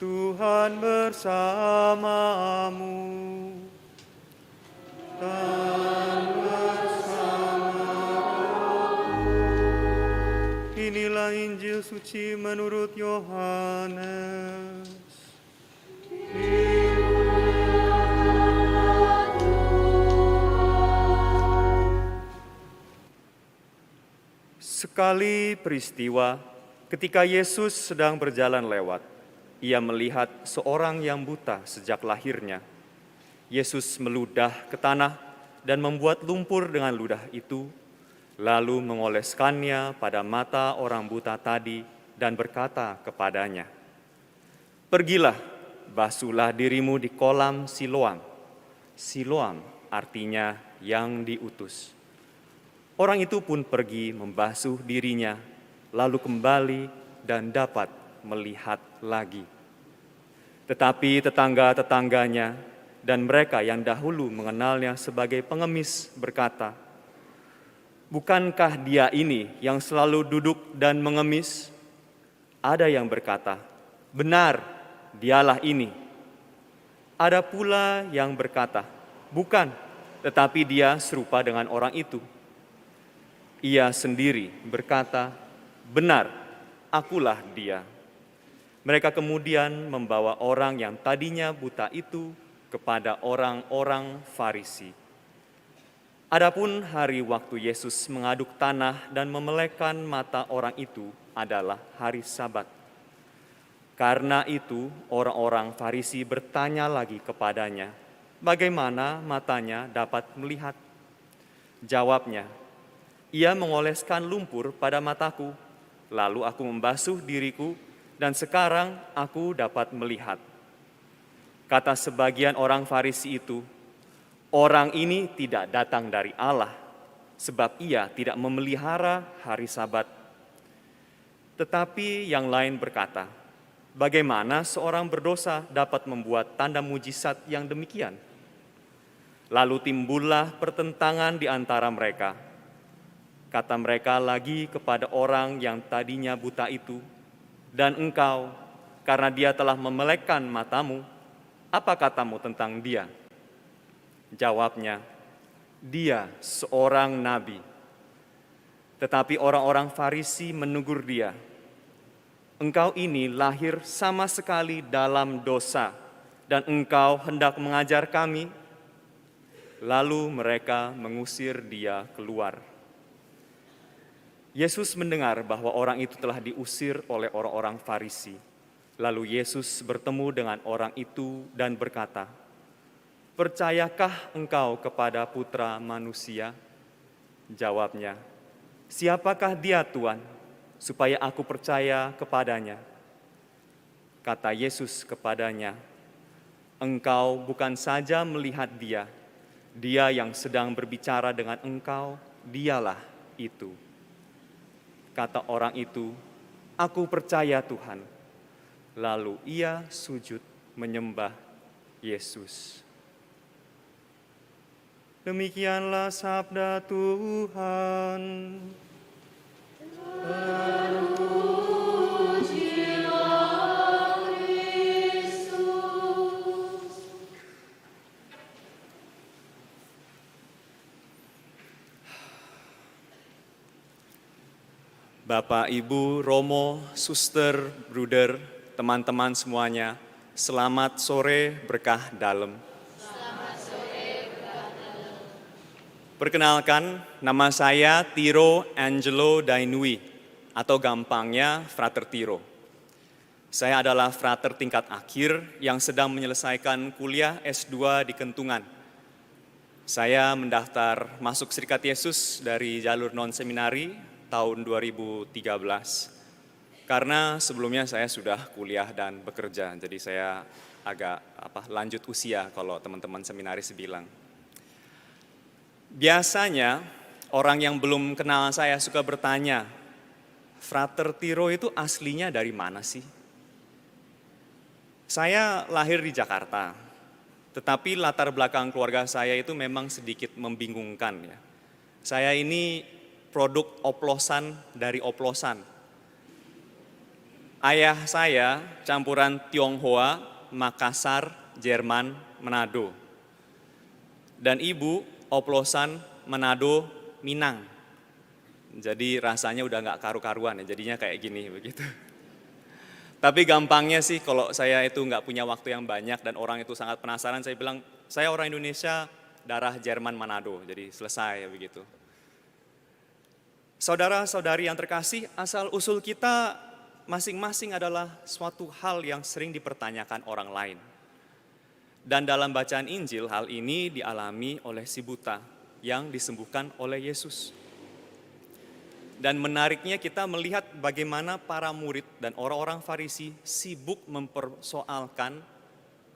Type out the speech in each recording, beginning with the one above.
Tuhan bersamamu. Dan bersama. Inilah Injil suci menurut Yohanes. Sekali peristiwa, ketika Yesus sedang berjalan lewat, ia melihat seorang yang buta sejak lahirnya. Yesus meludah ke tanah dan membuat lumpur dengan ludah itu, lalu mengoleskannya pada mata orang buta tadi dan berkata kepadanya, "Pergilah, basuhlah dirimu di kolam Siloam." Siloam artinya yang diutus. Orang itu pun pergi membasuh dirinya, lalu kembali dan dapat melihat lagi. Tetapi tetangga-tetangganya dan mereka yang dahulu mengenalnya sebagai pengemis berkata, "Bukankah dia ini yang selalu duduk dan mengemis?" Ada yang berkata, "Benar, dialah ini." Ada pula yang berkata, "Bukan, tetapi dia serupa dengan orang itu." Ia sendiri berkata, "Benar, akulah dia." Mereka kemudian membawa orang yang tadinya buta itu kepada orang-orang Farisi. Adapun hari waktu Yesus mengaduk tanah dan memelekkan mata orang itu adalah hari Sabat. Karena itu orang-orang Farisi bertanya lagi kepadanya, bagaimana matanya dapat melihat? Jawabnya, "Ia mengoleskan lumpur pada mataku, lalu aku membasuh diriku, dan sekarang aku dapat melihat." Kata sebagian orang Farisi itu, "Orang ini tidak datang dari Allah, sebab ia tidak memelihara hari Sabat." Tetapi yang lain berkata, "Bagaimana seorang berdosa dapat membuat tanda mujizat yang demikian?" Lalu timbullah pertentangan di antara mereka. Kata mereka lagi kepada orang yang tadinya buta itu, "Dan engkau, karena dia telah memelekkan matamu, apa katamu tentang dia?" Jawabnya, "Dia seorang nabi." Tetapi orang-orang Farisi menegur dia, "Engkau ini lahir sama sekali dalam dosa, dan engkau hendak mengajar kami?" Lalu mereka mengusir dia keluar. Yesus mendengar bahwa orang itu telah diusir oleh orang-orang Farisi. Lalu Yesus bertemu dengan orang itu dan berkata, "Percayakah engkau kepada Putra Manusia?" Jawabnya, "Siapakah dia, Tuhan, supaya aku percaya kepadanya?" Kata Yesus kepadanya, "Engkau bukan saja melihat dia, dia yang sedang berbicara dengan engkau, dialah itu." Kata orang itu, "Aku percaya Tuhan." Lalu ia sujud menyembah Yesus. Demikianlah sabda Tuhan. Bapak, Ibu, Romo, Suster, Bruder, teman-teman semuanya, selamat sore berkah dalem. Selamat sore berkah dalem. Perkenalkan, nama saya Tiro Angelo Dainui, atau gampangnya Frater Tiro. Saya adalah frater tingkat akhir yang sedang menyelesaikan kuliah S2 di Kentungan. Saya mendaftar masuk Serikat Yesus dari jalur non-seminari tahun 2013. Karena sebelumnya saya sudah kuliah dan bekerja, jadi saya agak lanjut usia kalau teman-teman seminaris bilang. Biasanya orang yang belum kenal saya suka bertanya, Frater Tiro itu aslinya dari mana sih? Saya lahir di Jakarta, tetapi latar belakang keluarga saya itu memang sedikit membingungkan ya. Saya ini produk oplosan dari oplosan. Ayah saya campuran Tionghoa, Makassar, Jerman, Manado. Dan ibu oplosan Manado, Minang. Jadi rasanya udah nggak karu-karuan ya, jadinya kayak gini begitu. Tapi gampangnya sih kalau saya itu nggak punya waktu yang banyak dan orang itu sangat penasaran, saya bilang, saya orang Indonesia, darah Jerman Manado, jadi selesai ya begitu. Saudara-saudari yang terkasih, asal usul kita masing-masing adalah suatu hal yang sering dipertanyakan orang lain. Dan dalam bacaan Injil, hal ini dialami oleh si buta yang disembuhkan oleh Yesus. Dan menariknya kita melihat bagaimana para murid dan orang-orang Farisi sibuk mempersoalkan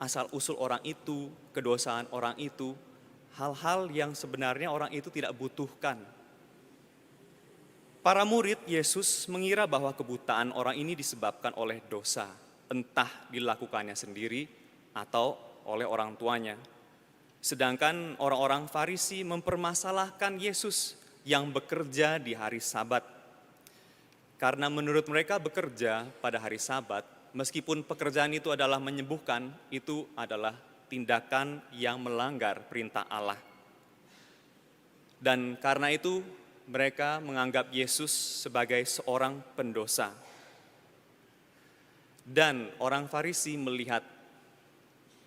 asal-usul orang itu, kedosaan orang itu, hal-hal yang sebenarnya orang itu tidak butuhkan. Para murid Yesus mengira bahwa kebutaan orang ini disebabkan oleh dosa, entah dilakukannya sendiri atau oleh orang tuanya. Sedangkan orang-orang Farisi mempermasalahkan Yesus yang bekerja di hari Sabat. Karena menurut mereka bekerja pada hari Sabat, meskipun pekerjaan itu adalah menyembuhkan, itu adalah tindakan yang melanggar perintah Allah. Dan karena itu mereka menganggap Yesus sebagai seorang pendosa. Dan orang Farisi melihat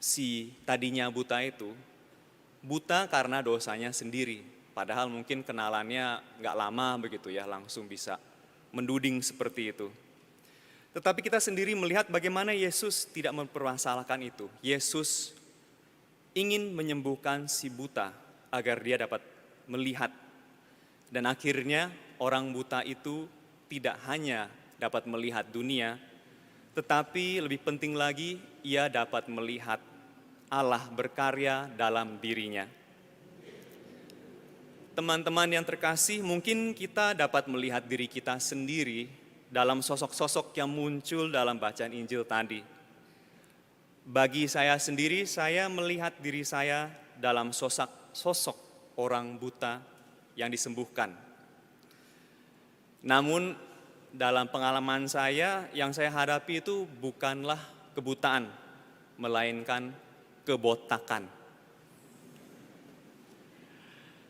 si tadinya buta itu, buta karena dosanya sendiri. Padahal mungkin kenalannya nggak lama begitu ya, langsung bisa menduding seperti itu. Tetapi kita sendiri melihat bagaimana Yesus tidak mempermasalahkan itu. Yesus ingin menyembuhkan si buta agar dia dapat melihat. Dan akhirnya orang buta itu tidak hanya dapat melihat dunia, tetapi lebih penting lagi ia dapat melihat Allah berkarya dalam dirinya. Teman-teman yang terkasih, mungkin kita dapat melihat diri kita sendiri dalam sosok-sosok yang muncul dalam bacaan Injil tadi. Bagi saya sendiri, saya melihat diri saya dalam sosok orang buta yang disembuhkan. Namun dalam pengalaman saya, yang saya hadapi itu bukanlah kebutaan, melainkan kebotakan.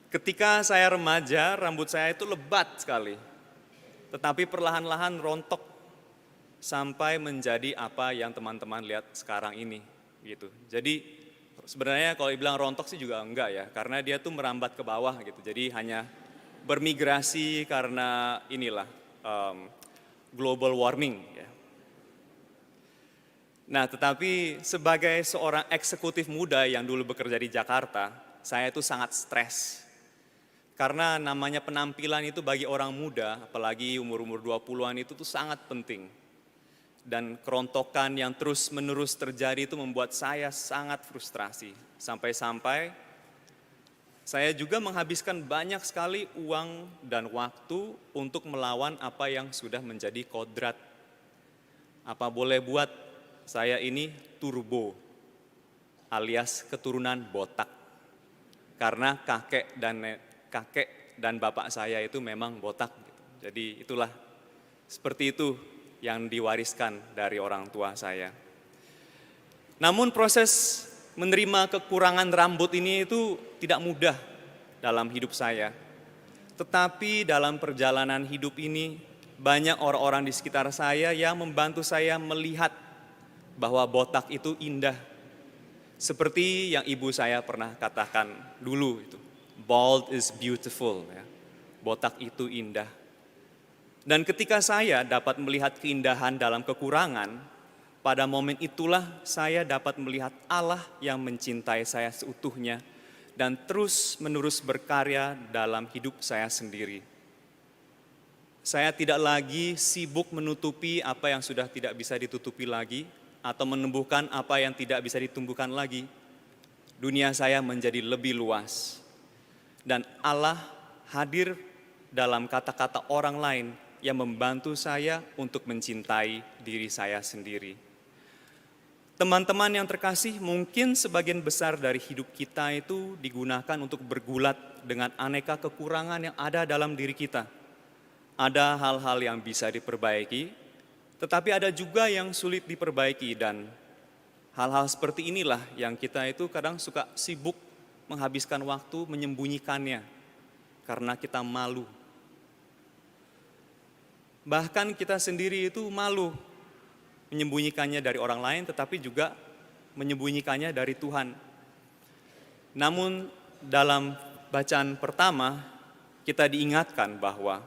Ketika saya remaja, rambut saya itu lebat sekali, tetapi perlahan-lahan rontok sampai menjadi apa yang teman-teman lihat sekarang ini, gitu. Jadi sebenarnya kalau dibilang rontok sih juga enggak ya, karena dia tuh merambat ke bawah gitu. Jadi hanya bermigrasi karena inilah global warming ya. Nah, tetapi sebagai seorang eksekutif muda yang dulu bekerja di Jakarta, saya itu sangat stres. Karena namanya penampilan itu bagi orang muda, apalagi umur-umur 20-an itu tuh sangat penting. Dan kerontokan yang terus-menerus terjadi itu membuat saya sangat frustrasi. Sampai-sampai saya juga menghabiskan banyak sekali uang dan waktu untuk melawan apa yang sudah menjadi kodrat. Apa boleh buat, saya ini turbo alias keturunan botak. Karena kakek dan bapak saya itu memang botak. Jadi itulah, seperti itu yang diwariskan dari orang tua saya. Namun proses menerima kekurangan rambut ini itu tidak mudah dalam hidup saya. Tetapi dalam perjalanan hidup ini banyak orang-orang di sekitar saya yang membantu saya melihat bahwa botak itu indah. Seperti yang ibu saya pernah katakan dulu itu. Bald is beautiful, ya. Botak itu indah. Dan ketika saya dapat melihat keindahan dalam kekurangan, pada momen itulah saya dapat melihat Allah yang mencintai saya seutuhnya dan terus-menerus berkarya dalam hidup saya sendiri. Saya tidak lagi sibuk menutupi apa yang sudah tidak bisa ditutupi lagi atau menumbuhkan apa yang tidak bisa ditumbuhkan lagi. Dunia saya menjadi lebih luas. Dan Allah hadir dalam kata-kata orang lain yang membantu saya untuk mencintai diri saya sendiri. Teman-teman yang terkasih, mungkin sebagian besar dari hidup kita itu digunakan untuk bergulat dengan aneka kekurangan yang ada dalam diri kita. Ada hal-hal yang bisa diperbaiki, Tetapi ada juga yang sulit diperbaiki, dan hal-hal seperti inilah yang kita itu kadang suka sibuk menghabiskan waktu menyembunyikannya karena kita malu. Bahkan kita sendiri itu malu menyembunyikannya dari orang lain, tetapi juga menyembunyikannya dari Tuhan. Namun dalam bacaan pertama kita diingatkan bahwa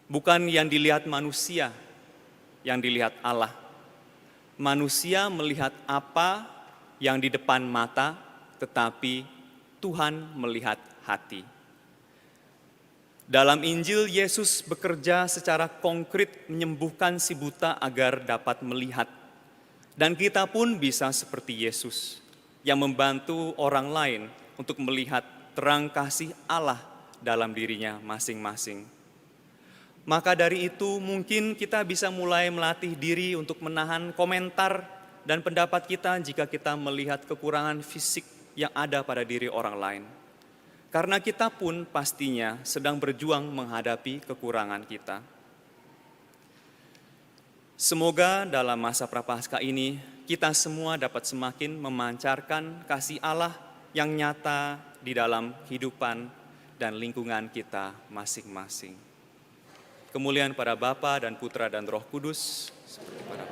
bukan yang dilihat manusia yang dilihat Allah. Manusia melihat apa yang di depan mata, tetapi Tuhan melihat hati. Dalam Injil, Yesus bekerja secara konkret menyembuhkan si buta agar dapat melihat. Dan kita pun bisa seperti Yesus yang membantu orang lain untuk melihat terang kasih Allah dalam dirinya masing-masing. Maka dari itu mungkin kita bisa mulai melatih diri untuk menahan komentar dan pendapat kita jika kita melihat kekurangan fisik yang ada pada diri orang lain. Karena kita pun pastinya sedang berjuang menghadapi kekurangan kita. Semoga dalam masa Prapaskah ini kita semua dapat semakin memancarkan kasih Allah yang nyata di dalam kehidupan dan lingkungan kita masing-masing. Kemuliaan pada Bapa dan Putra dan Roh Kudus, seperti pada